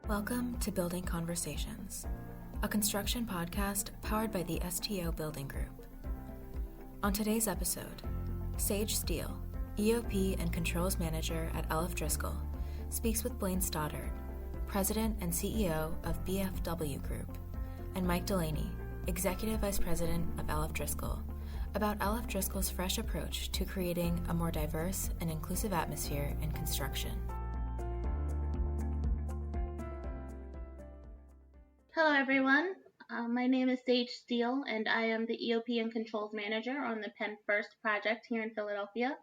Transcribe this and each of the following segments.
Welcome to Building Conversations, a construction podcast powered by the STO Building Group. On today's episode, Saege Steele, EOP and Controls Manager at LF Driscoll, speaks with Blane Stoddart, President and CEO of BFW Group, and Mike Delaney, Executive Vice President of LF Driscoll, about LF Driscoll's fresh approach to creating a more diverse and inclusive atmosphere in construction. Hello everyone, my name is Saege Steele and I am the EOP and Controls Manager on the Penn First project here in Philadelphia.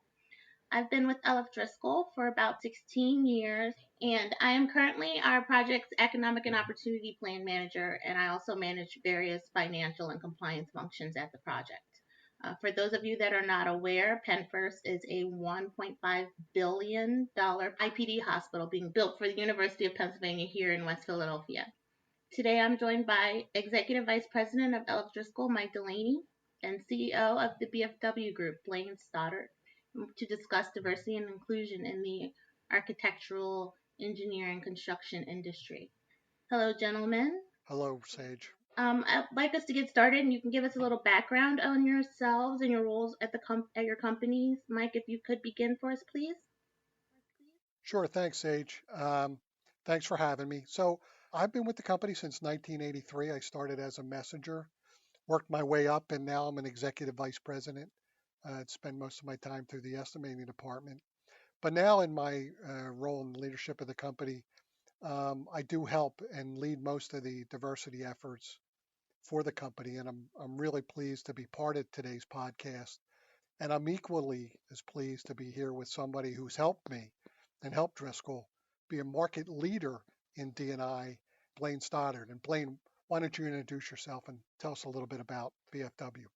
I've been with LF Driscoll for about 16 years and I am currently our project's Economic and Opportunity Plan Manager, and I also manage various financial and compliance functions at the project. For those of you that are not aware, Penn First is a $1.5 billion IPD hospital being built for the University of Pennsylvania here in West Philadelphia. Today I'm joined by Executive Vice President of LF Driscoll, Mike Delaney, and CEO of the BFW Group, Blane Stoddart, to discuss diversity and inclusion in the architectural, engineering, construction industry. Hello, gentlemen. Hello, Saege. I'd like us to get started, and you can give us a little background on yourselves and your roles at your companies. Mike, if you could begin for us, please. Sure, thanks, Saege. Thanks for having me. So I've been with the company since 1983. I started as a messenger, worked my way up, and now I'm an executive vice president. Spend most of my time through the estimating department. But now in my role in the leadership of the company, I do help and lead most of the diversity efforts for the company, and I'm really pleased to be part of today's podcast. And I'm equally as pleased to be here with somebody who's helped me and helped Driscoll be a market leader in D&I, Blane Stoddart. And Blane, why don't you introduce yourself and tell us a little bit about BFW?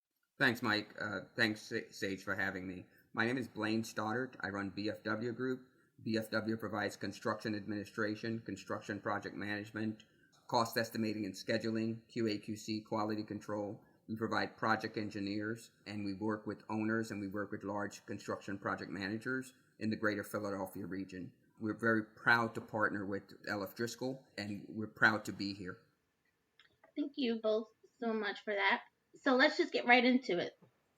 Thanks, Mike. Thanks, Saege, for having me. My name is Blane Stoddart. I run BFW Group. BFW provides construction administration, construction project management, cost estimating and scheduling, QA/QC, quality control. We provide project engineers, and we work with owners, and we work with large construction project managers in the greater Philadelphia region. We're very proud to partner with LF Driscoll, and we're proud to be here. Thank you both so much for that. So let's just get right into it.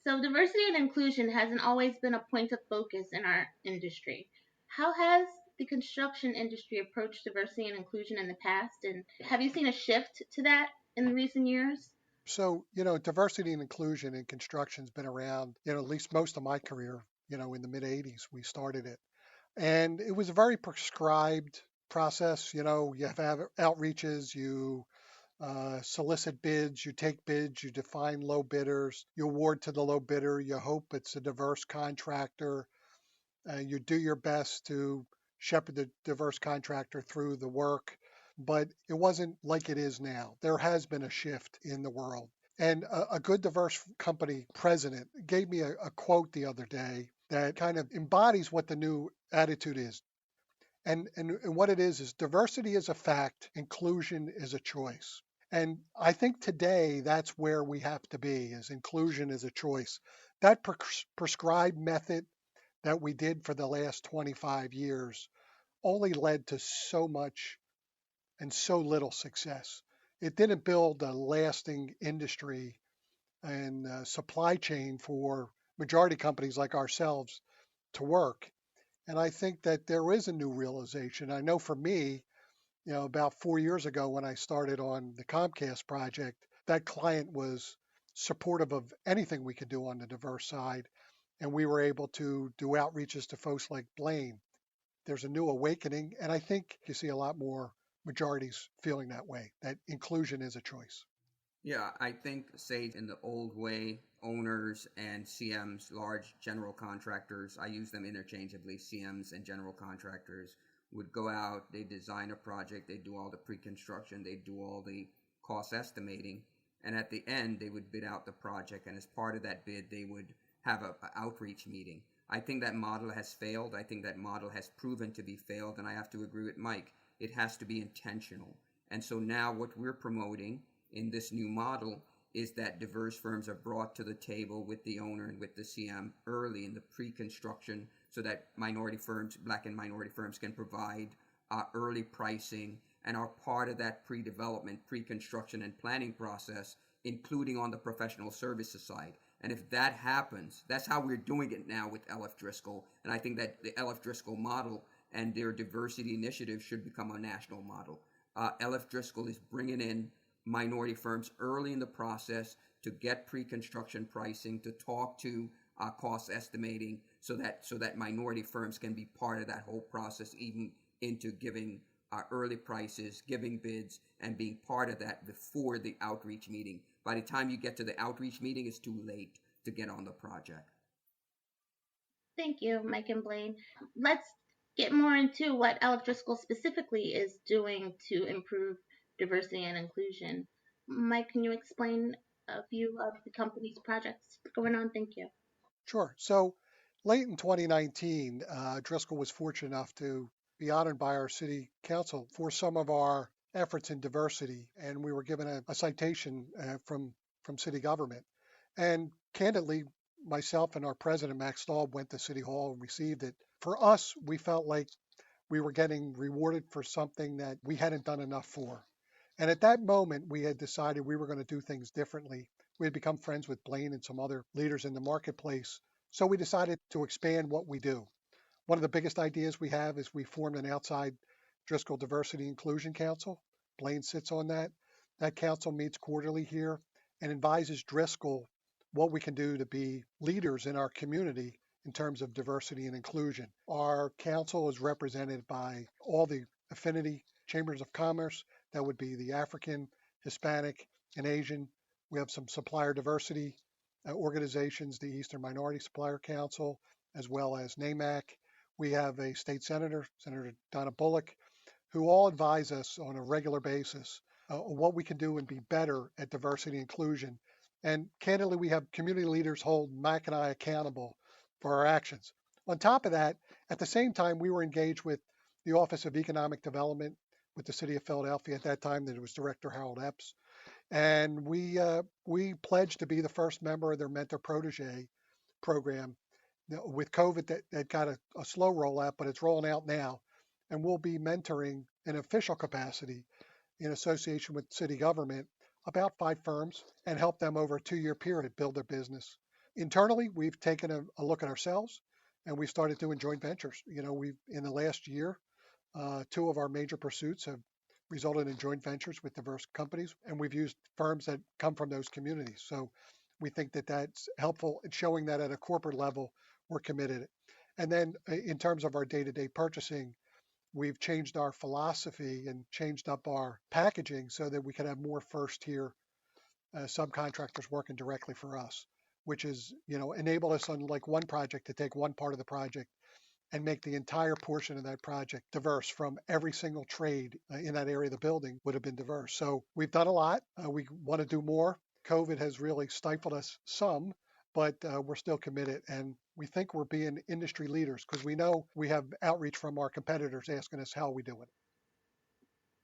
So diversity and inclusion hasn't always been a point of focus in our industry. How has the construction industry approached diversity and inclusion in the past, and have you seen a shift to that in the recent years? So, diversity and inclusion in construction has been around, at least most of my career, in the mid 80s, we started it. And it was a very prescribed process. You have outreaches, you solicit bids, you take bids, you define low bidders, you award to the low bidder, you hope it's a diverse contractor, you do your best to shepherd the diverse contractor through the work. But it wasn't like it is now. There has been a shift in the world. And a good diverse company president gave me a quote the other day that kind of embodies what the new attitude is. And what it is diversity is a fact, inclusion is a choice. And I think today that's where we have to be, is inclusion is a choice. That prescribed method that we did for the last 25 years only led to so much and so little success. It didn't build a lasting industry and supply chain for majority companies like ourselves to work. And I think that there is a new realization. I know for me, about 4 years ago when I started on the Comcast project, that client was supportive of anything we could do on the diverse side. And we were able to do outreaches to folks like Blane. There's a new awakening. And I think you see a lot more majorities feeling that way, that inclusion is a choice. Yeah, I think, Saege, in the old way, owners and CMs, large general contractors, I use them interchangeably, CMs and general contractors, would go out, they design a project, they do all the pre-construction, they do all the cost estimating, and at the end, they would bid out the project, and as part of that bid, they would have an outreach meeting. I think that model has failed. I think that model has proven to be failed, and I have to agree with Mike. It has to be intentional. And so now what we're promoting in this new model is that diverse firms are brought to the table with the owner and with the CM early in the pre-construction so that minority firms, black and minority firms, can provide early pricing, and are part of that pre-development, pre-construction, and planning process, including on the professional services side. And if that happens, that's how we're doing it now with LF Driscoll. And I think that the LF Driscoll model and their diversity initiative should become a national model. LF Driscoll is bringing in minority firms early in the process to get pre-construction pricing, to talk to cost estimating, so that minority firms can be part of that whole process, even into giving early prices, giving bids, and being part of that before the outreach meeting. By the time you get to the outreach meeting, it's too late to get on the project. Thank you, Mike and Blane. Let's get more into what LF Driscoll specifically is doing to improve diversity and inclusion. Mike, can you explain a few of the company's projects going on? Thank you. Sure. So late in 2019, Driscoll was fortunate enough to be honored by our city council for some of our efforts in diversity, and we were given a citation from city government. And candidly, myself and our president, Max Staub, went to City Hall and received it. For us, we felt like we were getting rewarded for something that we hadn't done enough for. And at that moment, we had decided we were going to do things differently. We had become friends with Blane and some other leaders in the marketplace. So we decided to expand what we do. One of the biggest ideas we have is we formed an outside Driscoll Diversity Inclusion Council. Blane sits on that. That council meets quarterly here and advises Driscoll what we can do to be leaders in our community in terms of diversity and inclusion. Our council is represented by all the affinity chambers of commerce. That would be the African, Hispanic, and Asian. We have some supplier diversity organizations, the Eastern Minority Supplier Council, as well as NAMAC. We have a state senator, Senator Donna Bullock, who all advise us on a regular basis on what we can do and be better at diversity and inclusion. And candidly, we have community leaders hold Mac and I accountable for our actions. On top of that, at the same time, we were engaged with the Office of Economic Development with the City of Philadelphia at that time. That it was Director Harold Epps. And we pledged to be the first member of their mentor protege program. With COVID, that got a slow rollout, but it's rolling out now. And we'll be mentoring in official capacity in association with city government about 5 firms and help them over a 2-year period build their business. Internally, we've taken a look at ourselves and we started doing joint ventures. We've in the last year, 2 of our major pursuits have resulted in joint ventures with diverse companies, and we've used firms that come from those communities. So we think that that's helpful in showing that at a corporate level, we're committed. And then in terms of our day-to-day purchasing, we've changed our philosophy and changed up our packaging so that we can have more first-tier subcontractors working directly for us, which is, enable us on like one project to take one part of the project and make the entire portion of that project diverse from every single trade in that area of the building would have been diverse. So we've done a lot. We want to do more. COVID has really stifled us some, but we're still committed. And we think we're being industry leaders because we know we have outreach from our competitors asking us how we do it.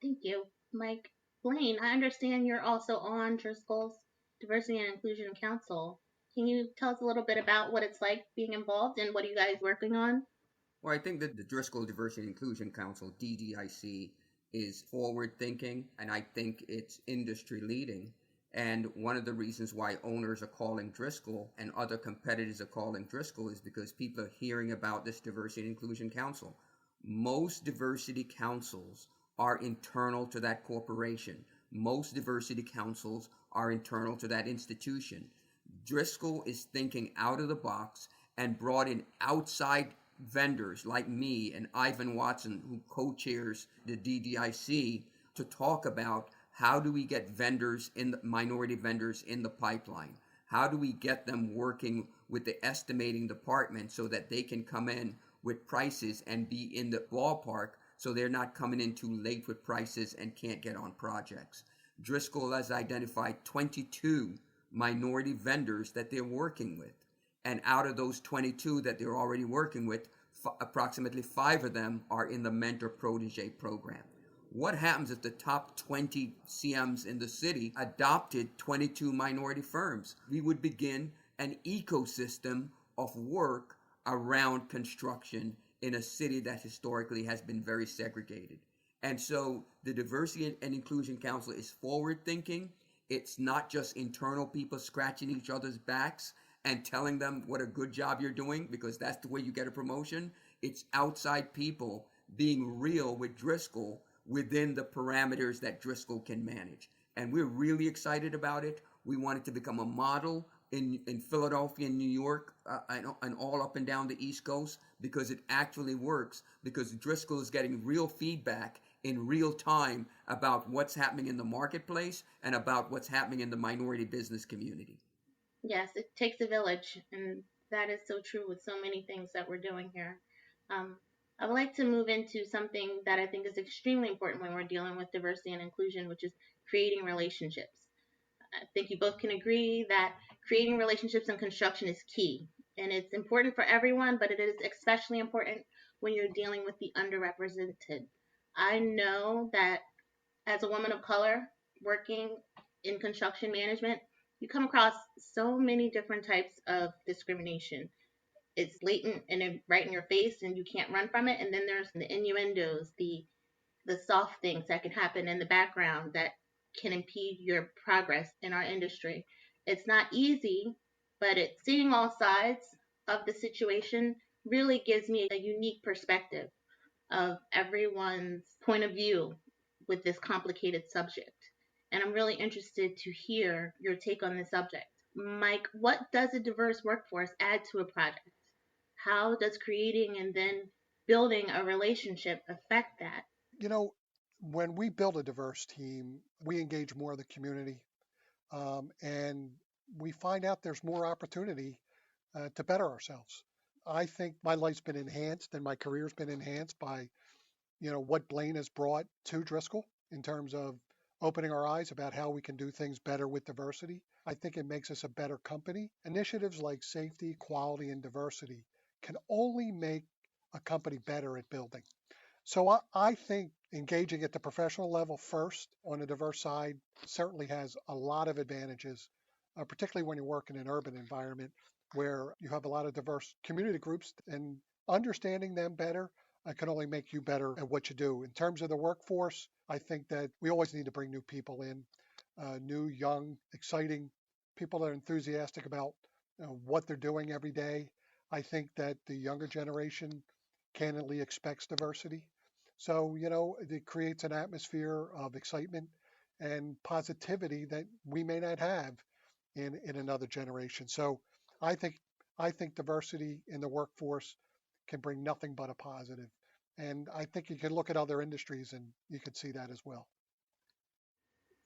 Thank you, Mike. Blane, I understand you're also on Driscoll's Diversity and Inclusion Council. Can you tell us a little bit about what it's like being involved and what are you guys working on? Well, I think that the Driscoll Diversity and Inclusion Council, DDIC, is forward-thinking, and I think it's industry-leading. And one of the reasons why owners are calling Driscoll and other competitors are calling Driscoll is because people are hearing about this Diversity and Inclusion Council. Most diversity councils are internal to that corporation. Most diversity councils are internal to that institution. Driscoll is thinking out of the box and brought in outside vendors like me and Ivan Watson, who co-chairs the DDIC, to talk about how do we get minority vendors in the pipeline? How do we get them working with the estimating department so that they can come in with prices and be in the ballpark so they're not coming in too late with prices and can't get on projects? Driscoll has identified 22 minority vendors that they're working with. And out of those 22 that they're already working with, approximately 5 of them are in the mentor protege program. What happens if the top 20 CMs in the city adopted 22 minority firms? We would begin an ecosystem of work around construction in a city that historically has been very segregated. And so the Diversity and Inclusion Council is forward thinking. It's not just internal people scratching each other's backs and telling them what a good job you're doing, because that's the way you get a promotion. It's outside people being real with Driscoll within the parameters that Driscoll can manage. And we're really excited about it. We want it to become a model in Philadelphia and New York and all up and down the East Coast, because it actually works, because Driscoll is getting real feedback in real time about what's happening in the marketplace and about what's happening in the minority business community. Yes, it takes a village, and that is so true with so many things that we're doing here. I would like to move into something that I think is extremely important when we're dealing with diversity and inclusion, which is creating relationships. I think you both can agree that creating relationships in construction is key, and it's important for everyone, but it is especially important when you're dealing with the underrepresented. I know that as a woman of color working in construction management, you come across so many different types of discrimination. It's blatant and right in your face, and you can't run from it. And then there's the innuendos, the soft things that can happen in the background that can impede your progress in our industry. It's not easy, but seeing all sides of the situation really gives me a unique perspective of everyone's point of view with this complicated subject. And I'm really interested to hear your take on the subject. Mike, what does a diverse workforce add to a project? How does creating and then building a relationship affect that? You know, when we build a diverse team, we engage more of the community, and we find out there's more opportunity to better ourselves. I think my life's been enhanced and my career's been enhanced by, what Blane has brought to Driscoll in terms of opening our eyes about how we can do things better with diversity. I think it makes us a better company. Initiatives like safety, quality, and diversity can only make a company better at building. So I think engaging at the professional level first on a diverse side certainly has a lot of advantages, particularly when you work in an urban environment where you have a lot of diverse community groups, and understanding them better can only make you better at what you do. In terms of the workforce, I think that we always need to bring new people in, new, young, exciting people that are enthusiastic about what they're doing every day. I think that the younger generation candidly expects diversity. So, it creates an atmosphere of excitement and positivity that we may not have in another generation. So I think I think diversity in the workforce can bring nothing but a positive. And I think you can look at other industries and you could see that as well.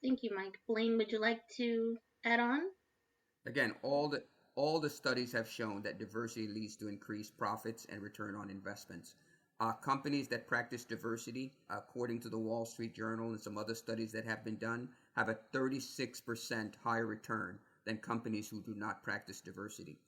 Thank you, Mike. Blane, would you like to add on? Again, all the studies have shown that diversity leads to increased profits and return on investments. Companies that practice diversity, according to the Wall Street Journal and some other studies that have been done, have a 36% higher return than companies who do not practice diversity.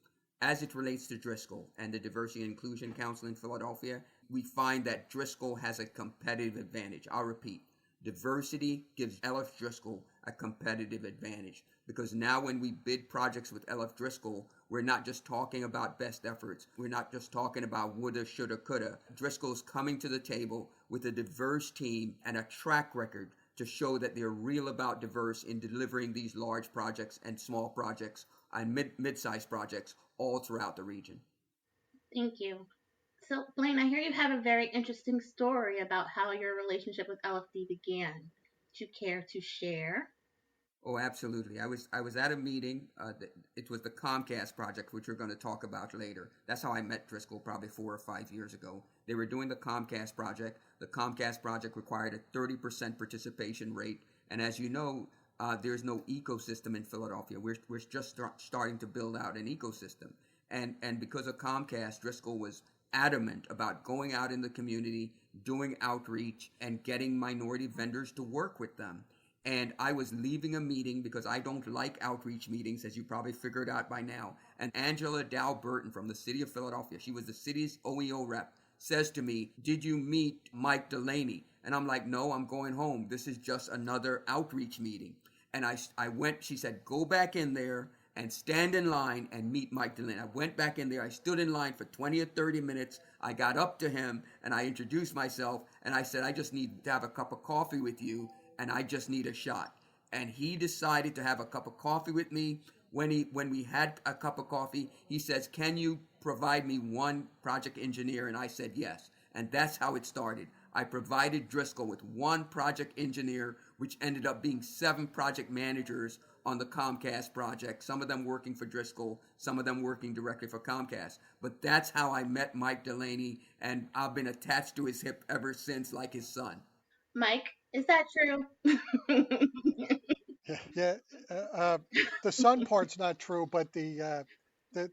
As it relates to Driscoll and the Diversity and Inclusion Council in Philadelphia, we find that Driscoll has a competitive advantage. I'll repeat. Diversity gives LF Driscoll a competitive advantage, because now when we bid projects with LF Driscoll, we're not just talking about best efforts. We're not just talking about woulda, shoulda, coulda. Driscoll's coming to the table with a diverse team and a track record to show that they're real about diverse in delivering these large projects and small projects and mid-sized projects all throughout the region. Thank you. So, Blane, I hear you have a very interesting story about how your relationship with LFD began. Would you care to share? Oh, absolutely. I was at a meeting. It was the Comcast project, which we're going to talk about later. That's how I met Driscoll probably 4 or 5 years ago. They were doing the Comcast project. The Comcast project required a 30% participation rate. And as you know, there's no ecosystem in Philadelphia. We're just starting to build out an ecosystem. And because of Comcast, Driscoll was adamant about going out in the community, doing outreach, and getting minority vendors to work with them. And I was leaving a meeting because I don't like outreach meetings, as you probably figured out by now. And Angela Dow Burton from the city of Philadelphia, she was the city's OEO rep, says to me, "Did you meet Mike Delaney?" And I'm like, "No, I'm going home. This is just another outreach meeting." And I went, she said, "Go back in there and stand in line and meet Mike Delaney. I went back in there. I stood in line for 20 or 30 minutes. I got up to him and I introduced myself and I said, I just need to have a cup of coffee with you and I just need a shot. And he decided to have a cup of coffee with me. When we had a cup of coffee, he says, can you provide me one project engineer? And I said, yes. And that's how it started. I provided Driscoll with one project engineer, which ended up being 7 project managers on the Comcast project, some of them working for Driscoll, some of them working directly for Comcast. But that's how I met Mike Delaney, and I've been attached to his hip ever since, like his son. Mike, is that true? Yeah, the son part's not true, but the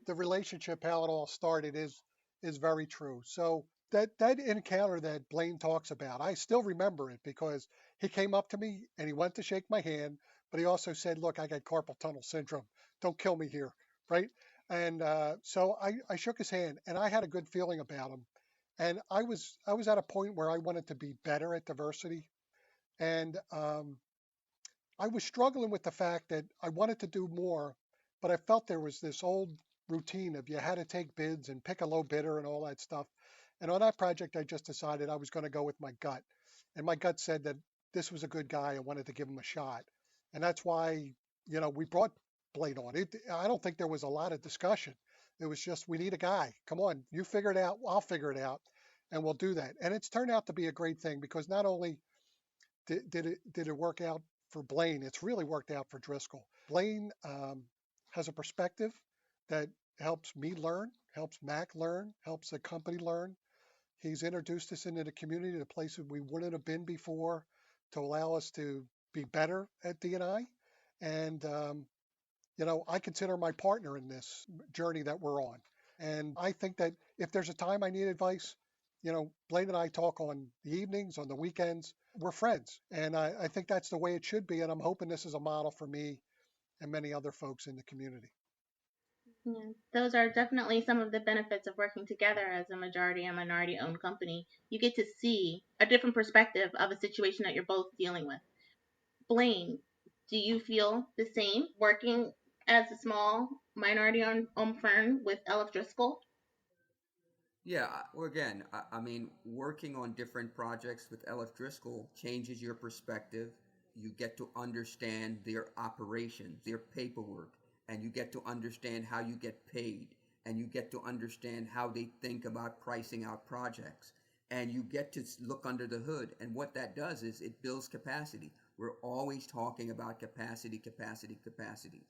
relationship, how it all started, is very true. So that encounter that Blane talks about, I still remember it because he came up to me and he went to shake my hand, but he also said, "Look, I got carpal tunnel syndrome. Don't kill me here, right?" And so I shook his hand, and I had a good feeling about him. And I was at a point where I wanted to be better at diversity, and I was struggling with the fact that I wanted to do more, but I felt there was this old routine of you had to take bids and pick a low bidder and all that stuff. And on that project, I just decided I was going to go with my gut. And my gut said that this was a good guy. I wanted to give him a shot. And that's why, we brought Blade on. I don't think there was a lot of discussion. It was just, we need a guy. Come on, you figure it out. I'll figure it out. And we'll do that. And it's turned out to be a great thing because not only did it work out for Blane? It's really worked out for Driscoll. Blane has a perspective that helps me learn, helps Mac learn, helps the company learn. He's introduced us into the community to places we wouldn't have been before to allow us to be better at D&I. And, I consider my partner in this journey that we're on. And I think that if there's a time I need advice, Blaine and I talk on the evenings, on the weekends. We're friends. And I think that's the way it should be. And I'm hoping this is a model for me and many other folks in the community. Yeah, those are definitely some of the benefits of working together as a majority and minority owned company. You get to see a different perspective of a situation that you're both dealing with. Blane, do you feel the same working as a small minority owned firm with LF Driscoll? Yeah, well, again, I mean, working on different projects with LF Driscoll changes your perspective. You get to understand their operations, their paperwork, and you get to understand how you get paid, and you get to understand how they think about pricing out projects, and you get to look under the hood. And what that does is it builds capacity. We're always talking about capacity, capacity, capacity.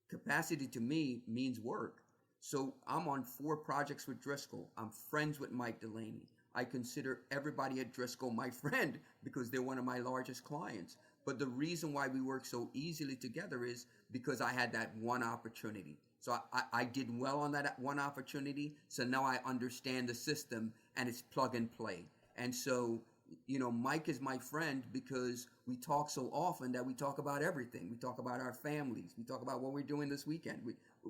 Capacity to me means work. So I'm on 4 projects with Driscoll. I'm friends with Mike Delaney. I consider everybody at Driscoll my friend because they're one of my largest clients. But the reason why we work so easily together is because I had that one opportunity. So I did well on that one opportunity. So now I understand the system and it's plug and play. And so, Mike is my friend because we talk so often that we talk about everything. We talk about our families. We talk about what we're doing this weekend.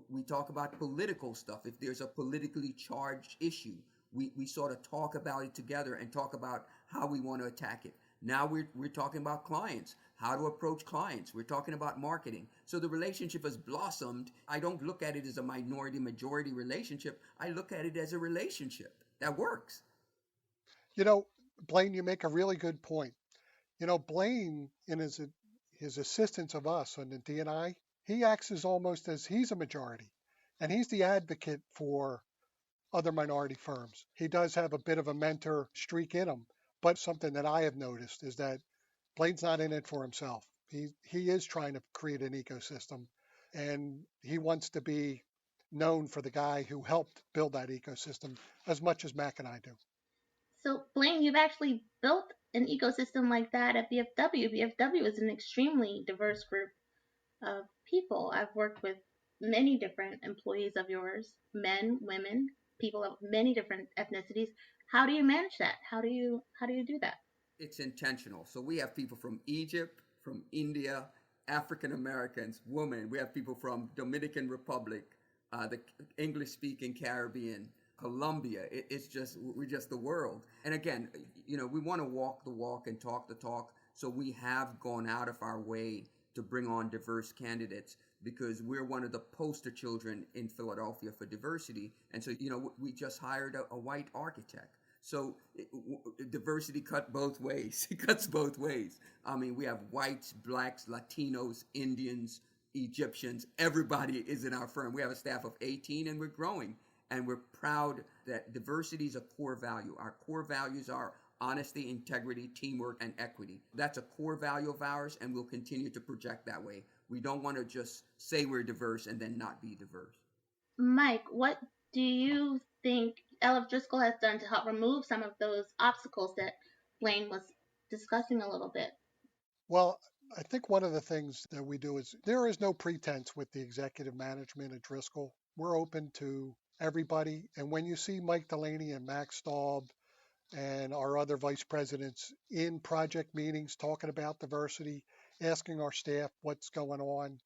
We talk about political stuff. If there's a politically charged issue, we sort of talk about it together and talk about how we want to attack it. Now we're talking about clients, how to approach clients. We're talking about marketing. So the relationship has blossomed. I don't look at it as a minority-majority relationship. I look at it as a relationship that works. Blane, you make a really good point. Blane, in his assistance of us on the D&I, he acts as almost as he's a majority, and he's the advocate for other minority firms. He does have a bit of a mentor streak in him, but something that I have noticed is that Blane's not in it for himself. He is trying to create an ecosystem, and he wants to be known for the guy who helped build that ecosystem as much as Mac and I do. So, Blane, you've actually built an ecosystem like that at BFW. BFW is an extremely diverse group of people. I've worked with many different employees of yours, men, women, people of many different ethnicities. How do you manage that? How do you do that? It's intentional. So we have people from Egypt, from India, African Americans, women. We have people from Dominican Republic, the English-speaking Caribbean, Colombia. We're just the world. And again, we want to walk the walk and talk the talk. So we have gone out of our way to bring on diverse candidates. because we're one of the poster children in Philadelphia for diversity. And so, we just hired a white architect. So diversity cut both ways. It cuts both ways. I mean, we have whites, blacks, Latinos, Indians, Egyptians. Everybody is in our firm. We have a staff of 18 and we're growing. And we're proud that diversity is a core value. Our core values are honesty, integrity, teamwork, and equity. That's a core value of ours, and we'll continue to project that way. We don't want to just say we're diverse and then not be diverse. Mike, what do you think LF Driscoll has done to help remove some of those obstacles that Blane was discussing a little bit? Well, I think one of the things that we do is there is no pretense with the executive management at Driscoll. We're open to everybody. And when you see Mike Delaney and Max Staub and our other vice presidents in project meetings talking about diversity, asking our staff what's going on,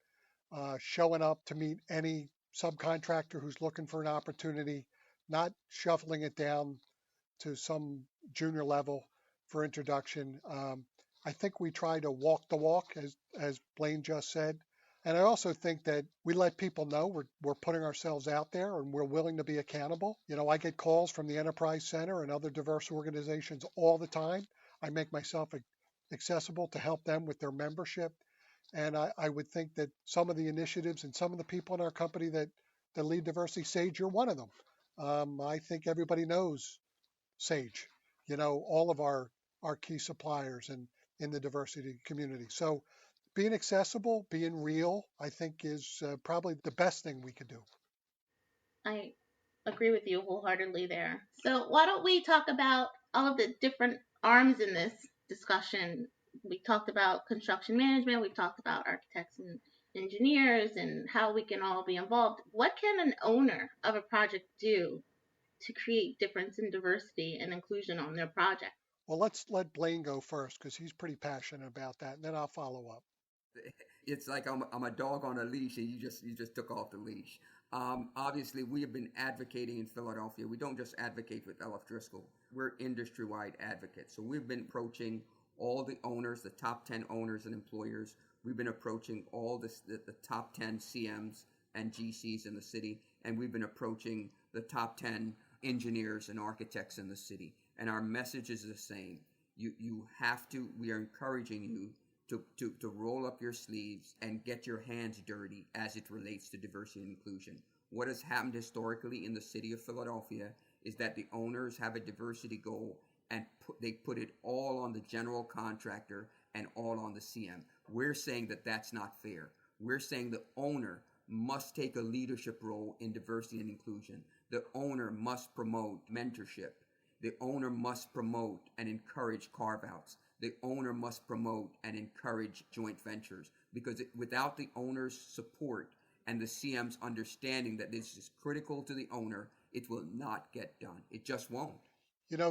showing up to meet any subcontractor who's looking for an opportunity, not shuffling it down to some junior level for introduction. I think we try to walk the walk, as Blane just said. And I also think that we let people know we're putting ourselves out there and we're willing to be accountable. I get calls from the Enterprise Center and other diverse organizations all the time. I make myself accessible to help them with their membership. And I would think that some of the initiatives and some of the people in our company that lead diversity, Saege, you're one of them. I think everybody knows Saege, all of our key suppliers and in the diversity community. So being accessible, being real, I think is probably the best thing we could do. I agree with you wholeheartedly there. So why don't we talk about all of the different arms in this discussion? We talked about construction management, we talked about architects and engineers and how we can all be involved. What can an owner of a project do to create difference and diversity and inclusion on their project? Well, let's let Blane go first because he's pretty passionate about that, and then I'll follow up. It's like I'm a dog on a leash, and you just took off the leash. Obviously, we have been advocating in Philadelphia. We don't just advocate with LF Driscoll. We're industry-wide advocates. So we've been approaching all the owners, the top 10 owners and employers. We've been approaching all the top 10 CMs and GCs in the city, and we've been approaching the top 10 engineers and architects in the city. And our message is the same. You have to, we are encouraging you to roll up your sleeves and get your hands dirty as it relates to diversity and inclusion. What has happened historically in the city of Philadelphia is that the owners have a diversity goal and they put it all on the general contractor and all on the CM. We're saying that that's not fair. We're saying the owner must take a leadership role in diversity and inclusion. The owner must promote mentorship. The owner must promote and encourage carve-outs. The owner must promote and encourage joint ventures, because without the owner's support and the CM's understanding that this is critical to the owner, it will not get done. It just won't.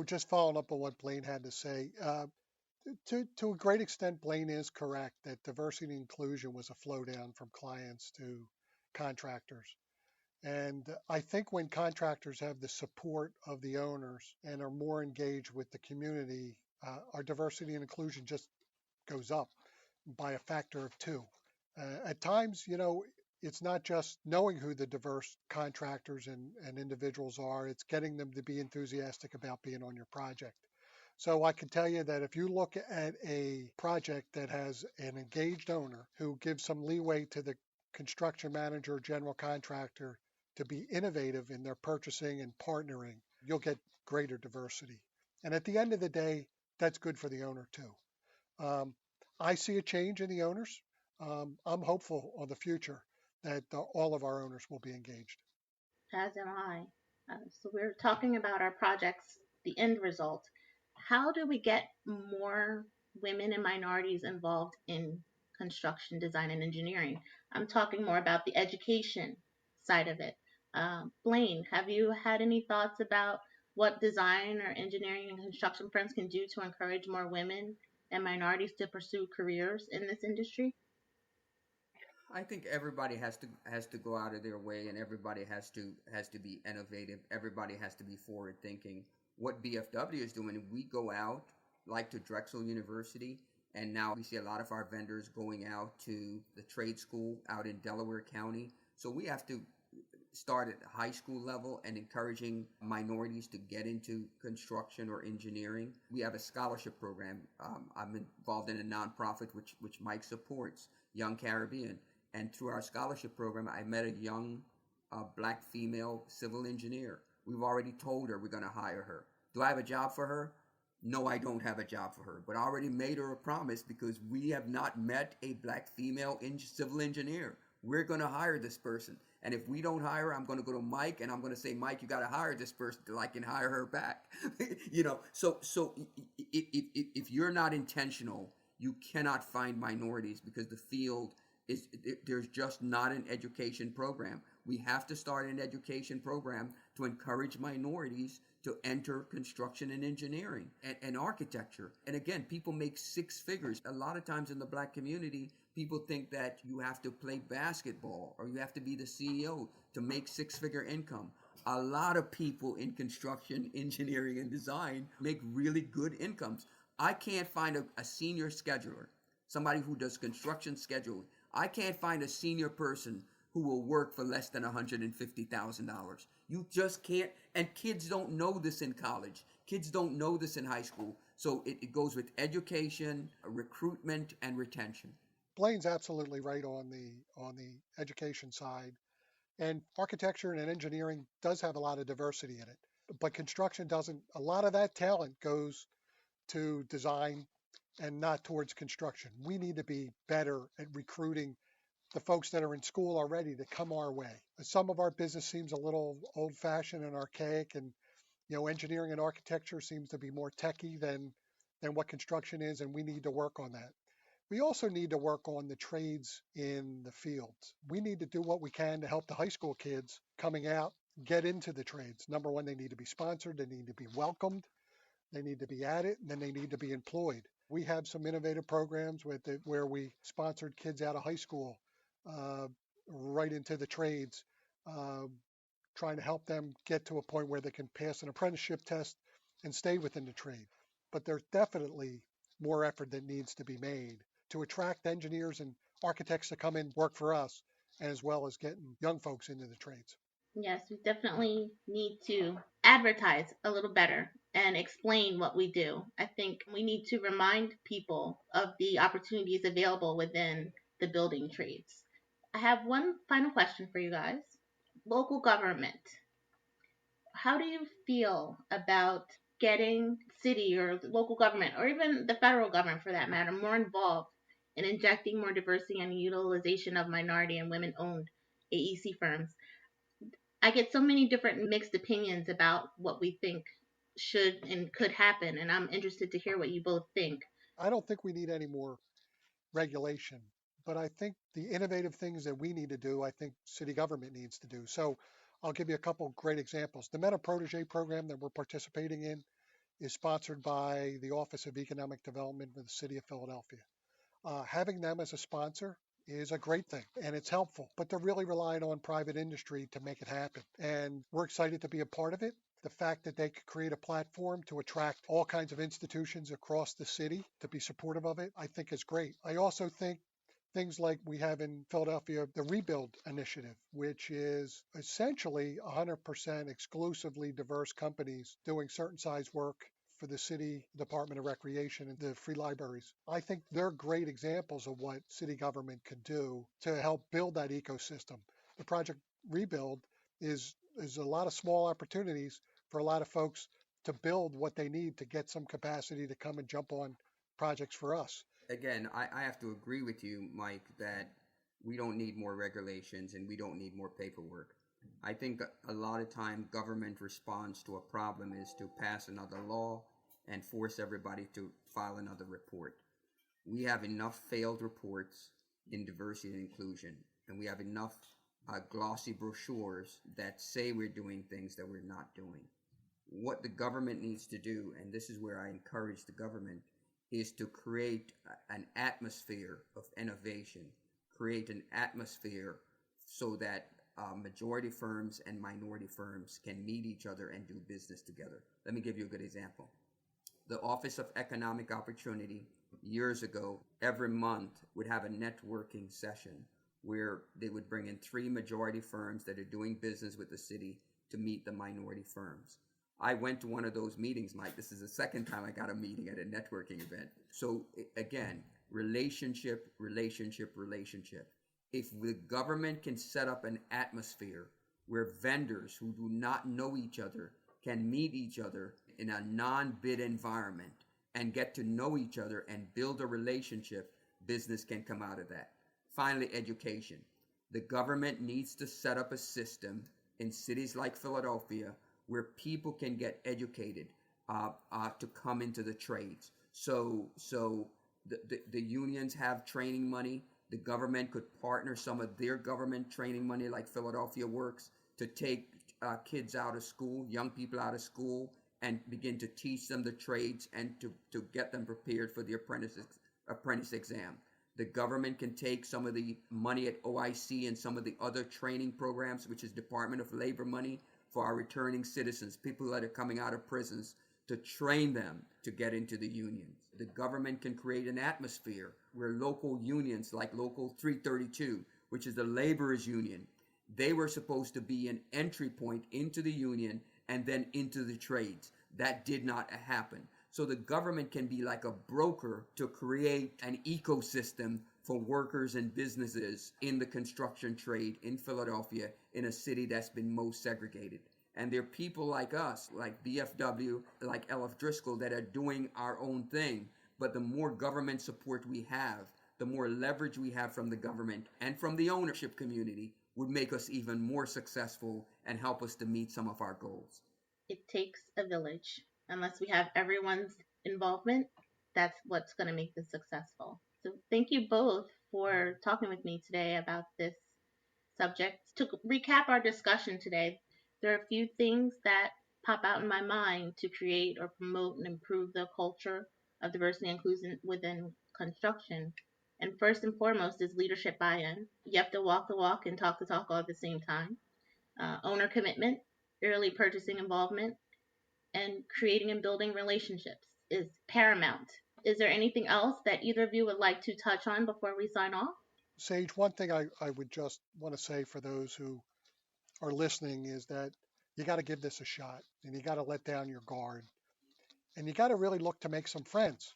Just following up on what Blane had to say, to a great extent, Blane is correct that diversity and inclusion was a flow down from clients to contractors. And I think when contractors have the support of the owners and are more engaged with the community, our diversity and inclusion just goes up by a factor of 2. At times, it's not just knowing who the diverse contractors and individuals are, it's getting them to be enthusiastic about being on your project. So I can tell you that if you look at a project that has an engaged owner who gives some leeway to the construction manager, general contractor to be innovative in their purchasing and partnering, you'll get greater diversity. And at the end of the day, that's good for the owner too. I see a change in the owners. I'm hopeful on the future that all of our owners will be engaged. As am I. So we're talking about our projects, the end result. How do we get more women and minorities involved in construction, design, and engineering? I'm talking more about the education side of it. Blane, have you had any thoughts about what design or engineering and construction firms can do to encourage more women and minorities to pursue careers in this industry? I think everybody has to go out of their way, and everybody has to be innovative. Everybody has to be forward thinking. What BFW is doing, we go out like to Drexel University And now we see a lot of our vendors going out to the trade school out in Delaware County. So we have to start at the high school level and encouraging minorities to get into construction or engineering. We have a scholarship program. I'm involved in a nonprofit which Mike supports, Young Caribbean. And through our scholarship program, I met a young black female civil engineer. We've already told her we're going to hire her. Do I have a job for her? No, I don't have a job for her, but I already made her a promise because we have not met a black female civil engineer. We're going to hire this person. And if we don't hire her, I'm going to go to Mike and I'm going to say, Mike, you got to hire this person till I can hire her back. So if you're not intentional, you cannot find minorities because the field there's just not an education program. We have to start an education program to encourage minorities to enter construction and engineering and architecture. And again, people make six figures. A lot of times in the black community, people think that you have to play basketball or you have to be the CEO to make six-figure income. A lot of people in construction, engineering, and design make really good incomes. I can't find a senior scheduler, somebody who does construction scheduling. I can't find a senior person who will work for less than $150,000. You just can't. And kids don't know this in college. Kids don't know this in high school. So it goes with education, recruitment, and retention. Blaine's absolutely right on the education side. And architecture and engineering does have a lot of diversity in it. But construction doesn't. A lot of that talent goes to design and not towards construction. We need to be better at recruiting the folks that are in school already to come our way. Some of our business seems a little old-fashioned and archaic, and engineering and architecture seems to be more techie than what construction is, and we need to work on that. We also need to work on the trades in the fields. We need to do what we can to help the high school kids coming out get into the trades. Number one, they need to be sponsored, they need to be welcomed, they need to be at it, and then they need to be employed. We have some innovative programs where we sponsored kids out of high school right into the trades, trying to help them get to a point where they can pass an apprenticeship test and stay within the trade. But there's definitely more effort that needs to be made to attract engineers and architects to come in and work for us, as well as getting young folks into the trades. Yes, we definitely need to advertise a little better and explain what we do. I think we need to remind people of the opportunities available within the building trades. I have one final question for you guys. Local government. How do you feel about getting city or local government, or even the federal government for that matter, more involved in injecting more diversity and utilization of minority and women-owned AEC firms? I get so many different mixed opinions about what we think should and could happen, and I'm interested to hear what you both think. I don't think we need any more regulation, but I think the innovative things that we need to do, I think city government needs to do. So I'll give you a couple great examples. The Meta Protege program that we're participating in is sponsored by the Office of Economic Development for the City of Philadelphia. Having them as a sponsor is a great thing and it's helpful, but they're really relying on private industry to make it happen. And we're excited to be a part of it. The fact that they could create a platform to attract all kinds of institutions across the city to be supportive of it, I think is great. I also think things like we have in Philadelphia, the Rebuild Initiative, which is essentially 100% exclusively diverse companies doing certain size work for the city Department of Recreation and the free libraries. I think they're great examples of what city government can do to help build that ecosystem. The Project Rebuild is a lot of small opportunities for a lot of folks to build what they need to get some capacity to come and jump on projects for us. Again, I have to agree with you, Mike, that we don't need more regulations and we don't need more paperwork. I think a lot of time government response to a problem is to pass another law and force everybody to file another report. We have enough failed reports in diversity and inclusion, and we have enough glossy brochures that say we're doing things that we're not doing. What the government needs to do, and this is where I encourage the government, is to create an atmosphere of innovation, create an atmosphere so that majority firms and minority firms can meet each other and do business together. Let me give you a good example. The Office of Economic Opportunity years ago, every month would have a networking session where they would bring in 3 majority firms that are doing business with the city to meet the minority firms. I went to one of those meetings, Mike. This is the second time I got a meeting at a networking event. So again, relationship. If the government can set up an atmosphere where vendors who do not know each other can meet each other in a non-bid environment and get to know each other and build a relationship, business can come out of that. Finally, education. The government needs to set up a system in cities like Philadelphia where people can get educated to come into the trades. So the unions have training money. The government could partner some of their government training money, like Philadelphia Works, to take kids out of school, young people out of school, and begin to teach them the trades and to get them prepared for the apprentice exam. The government can take some of the money at OIC and some of the other training programs, which is Department of Labor money, for our returning citizens, people that are coming out of prisons, to train them to get into the unions. The government can create an atmosphere where local unions, like Local 332, which is the laborers union, they were supposed to be an entry point into the union and then into the trades. That did not happen. So the government can be like a broker to create an ecosystem for workers and businesses in the construction trade in Philadelphia, in a city that's been most segregated. And there are people like us, like BFW, like LF Driscoll, that are doing our own thing. But the more government support we have, the more leverage we have from the government and from the ownership community, would make us even more successful and help us to meet some of our goals. It takes a village. Unless we have everyone's involvement, that's what's going to make this successful. So thank you both for talking with me today about this subject. To recap our discussion today, there are a few things that pop out in my mind to create or promote and improve the culture of diversity and inclusion within construction. And first and foremost is leadership buy-in. You have to walk the walk and talk the talk all at the same time. Owner commitment, early purchasing involvement, and creating and building relationships is paramount. Is there anything else that either of you would like to touch on before we sign off? Saege, one thing I would just want to say for those who are listening is that you got to give this a shot, and you got to let down your guard, and you got to really look to make some friends.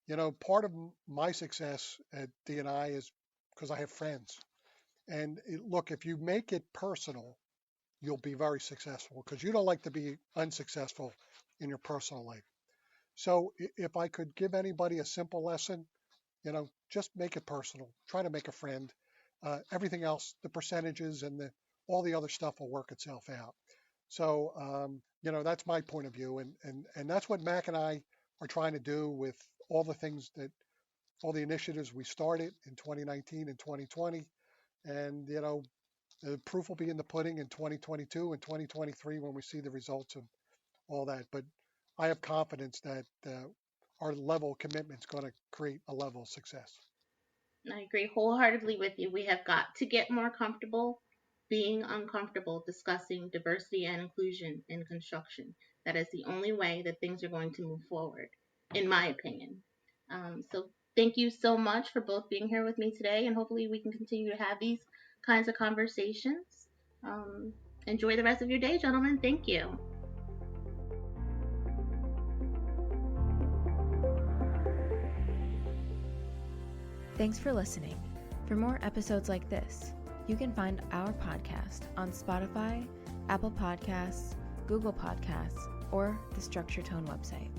You know, part of my success at D&I is because I have friends. And look, if you make it personal, you'll be very successful, because you don't like to be unsuccessful in your personal life. So if I could give anybody a simple lesson, you know, just make it personal. Try to make a friend. Everything else, the percentages and all the other stuff will work itself out. So, you know, that's my point of view. And that's what Mac and I are trying to do with all the initiatives we started in 2019 and 2020. And, you know, the proof will be in the pudding in 2022 and 2023 when we see the results of all that. But I have confidence that our level of commitment is going to create a level of success. I agree wholeheartedly with you. We have got to get more comfortable being uncomfortable discussing diversity and inclusion in construction. That is the only way that things are going to move forward, in my opinion. So thank you so much for both being here with me today, and hopefully we can continue to have these kinds of conversations. Enjoy the rest of your day, gentlemen. Thank you. Thanks for listening. For more episodes like this, you can find our podcast on Spotify, Apple Podcasts, Google Podcasts, or the Structure Tone website.